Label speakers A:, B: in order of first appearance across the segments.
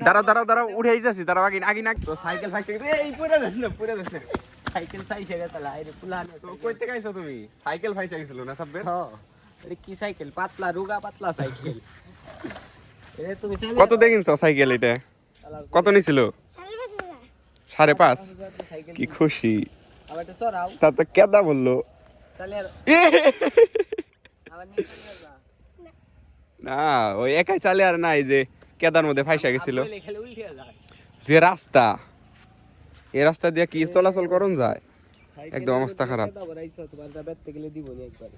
A: দাঁড়াও দাঁড়াও দাঁড়াও উঠে যাচ্ছি দাঁড়াও আগে আগে না তো সাইকেল ফাইকেল এই পড়ে যাচ্ছে না পড়ে যাচ্ছে
B: সাইকেল ফাইসে গেছে লাইরে পুলানো
A: তো কই থেকে আইছো তুমি সাইকেল ফাইসে গেছিল না সাব্বির
B: হ্যাঁ এটা কি সাইকেল পাতলা রুগা পাতলা সাইকেল এটা তুমি
A: কত দিয়ে কিনছো সাইকেল এটা কত নিছিল 5.5 কি খুশি
B: আবার এটা সরাও
A: তা তো কেদা বললো
B: তাহলে আর আবার নিচে নিয়ে যা
A: না ওই একাই চালে আর নাই যে কেদার মধ্যে ফাইসা গেছিল
B: বলে খেলে উল্টে যায়
A: যে রাস্তা এই রাস্তা দিয়ে কি চলাচল করন যায় একদম অবস্থা খারাপ
B: আবার আইছো তোমার যাবে গেলে দিব নি একবারে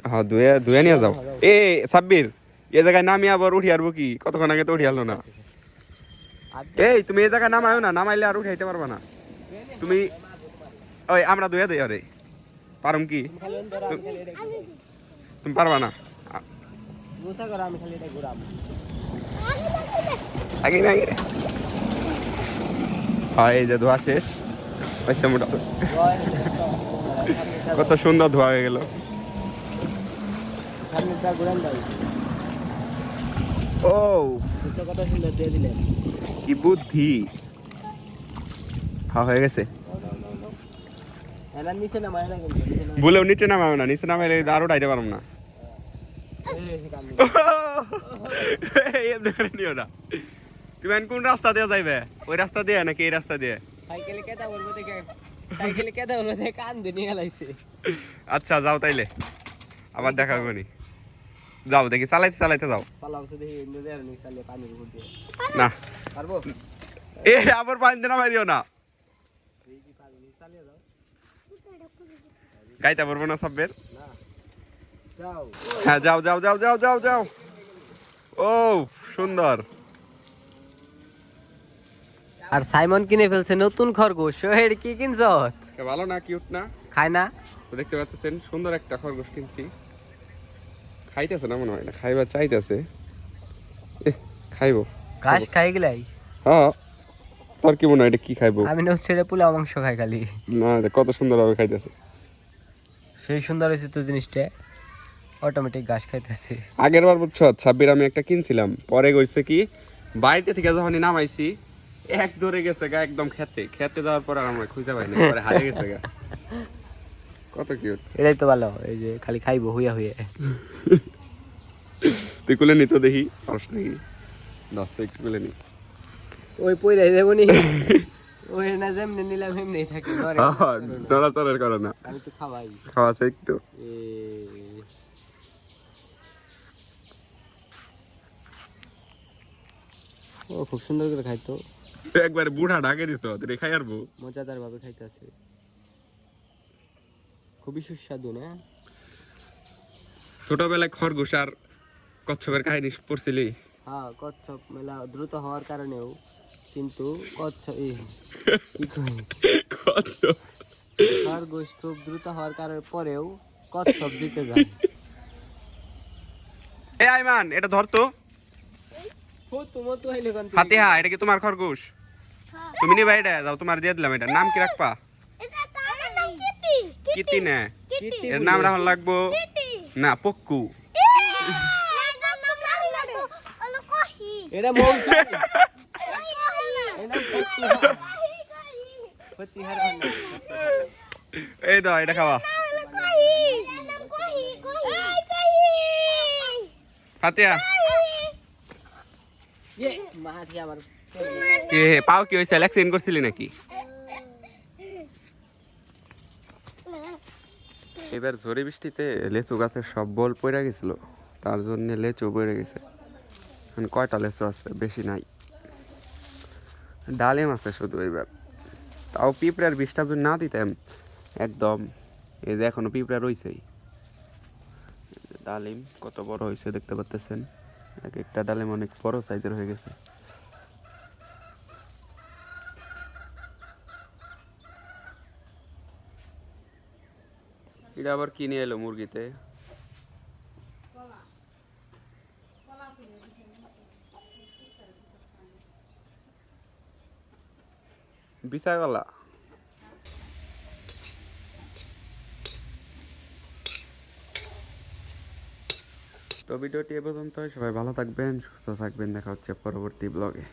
A: হ্যাঁ দুয়ে নিয়ে যাও এ সাব্বির এ জায়গায় নামি আবার উঠি আরবো কি কতক্ষণ আগে তো উঠি আলো না এই তুমি এই জায়গায় নামায়ো না নামাইলে আর উঠাইতে পারবা না তুমি ওই আমরা দুয়ে দেই আরে পারুম কি তুমি পারবা না
B: গোসা করে আমি খালি এটা ঘুরাম
A: আগে না আগে হ্যাঁ এই যে ধোয়া শেষ আচ্ছা মোটা কত সুন্দর ধোয়া হয়ে গেল
B: সামনেটা ঘুরান দাও
A: ও
B: কত সুন্দর দিয়ে দিলেন
A: কি বুদ্ধি হ্যাঁ হয়ে গেছে
B: এলার নিচে না মায়না কিন্তু নিচে না
A: বলেও নিচে নামাও না নিচে নামাইলে আরো উঠাইতে পারবো না এমনি করে নিও না তুমি কোন রাস্তা দিয়ে যাইবে ওই রাস্তা দিয়ে নাকি এই রাস্তা দিয়ে
B: সাইকেলে কেদা বলবো দেখে সাইকেলে কেদা বলবো দেখে কান দিয়ে নিয়ে লাইছে
A: আচ্ছা যাও তাইলে আবার দেখা হবে নি যাও দেখি চালাইতে চালাইতে যাও
B: চালাও শুধু নদী আর নি চালিয়ে পানির উপর দিয়ে
A: না
B: পারবো
A: এ আবার পানিতে নামাই দিও না
B: এই কি পানি চালিয়ে দাও
A: গাইতে পারবো না সাব্বের
B: না যাও
A: হ্যাঁ যাও যাও যাও যাও যাও যাও ও সুন্দর
B: আর সাইমন কিনে ফেলছে নতুন খরগোশ সোহের কি কিনছত
A: ভালো না কিউট না
B: খায় না
A: তো দেখতে পাচ্ছেন সুন্দর একটা খরগোশ কিনছি খাইতেছে না মনে হয় না খাইবার চাইতেছে খাইবো
B: ঘাস খাই গেলাই
A: হ্যাঁ তোর কি মনে হয় এটা কি খাইবো
B: আমি না ছেড়ে পোলাও মাংস খাই খালি
A: না কত সুন্দর ভাবে খাইতেছে
B: সেই সুন্দর হয়েছে তো জিনিসটা অটোমেটিক ঘাস খাইতেছে
A: আগের বার বুঝছো ছাব্বির আমি একটা কিনছিলাম পরে গইছে কি বাড়িতে থেকে যখন নামাইছি এক ধরে গেছে গা একদম খেতে যাওয়ার পর আর আমরা খুঁজে পাইনি পরে হারিয়ে গেছে গা কত কিউট
B: এটাই তো ভালো এই যে খালি খাইবো হুইয়া হুইয়া
A: তুই কুলে নি তো দেখি পারস নাকি দশটা একটু কুলে নি
B: ওই পয়রা দেবো নি ওই না যেমনি নিলাম এমনি থাকে
A: চলাচলের করে না
B: আমি তো খাওয়াই
A: খাওয়াছে একটু
B: ও খুব সুন্দর করে খাইতো
A: একবারে বুড়া ঢাকে দিছ তুই খাই আরবো
B: মজাদার ভাবে খাইতেছে খুবই সুস্বাদু না
A: ছোটবেলায় খরগোশ আর কচ্ছপের কাহিনী পড়ছিলি
B: হ্যাঁ কচ্ছপ মেলা দ্রুত হওয়ার কারণেও কিন্তু কি কই
A: কচ্ছপ
B: খরগোশ খুব দ্রুত হওয়ার কারণে পরেও কচ্ছপ জিতে যায়
A: এ আইমান এটা ধর তো ফাতিহা এটা কি তোমার খরগোশ তুমি নিবা এটা যাও তোমার দিয়ে দিলাম এটা নাম কি রাখবা কিতি না এর নাম রাখা লাগবো না পক্কু
B: এটা মৌসুমী
A: এই দাও এটা খাওয়া ফাতিহা পাও কি হয়েছে অ্যাক্সিডেন্ট করছিলি নাকি এবার ঝড়ে বৃষ্টিতে লেচু গাছের সব বল পড়ে গেছিল তার জন্য লেচু পড়ে গেছে কয়টা লেচু আছে বেশি নাই ডালিম আছে শুধু এবার তাও পিঁপড়ার বিষটা যদি না দিতাম একদম এই যে এখনো পিঁপড়া রয়েছেই ডালিম কত বড় হয়েছে দেখতে পাচ্ছেন এক একটা ডালিম অনেক বড় সাইজের হয়ে গেছে এটা আবার কিনে এলো মুরগিতে বিছা গলা তো তো ভিডিওটি এ পর্যন্ত, সবাই ভালো থাকবেন, সুস্থ থাকবেন, দেখা হচ্ছে পরবর্তী ব্লগে।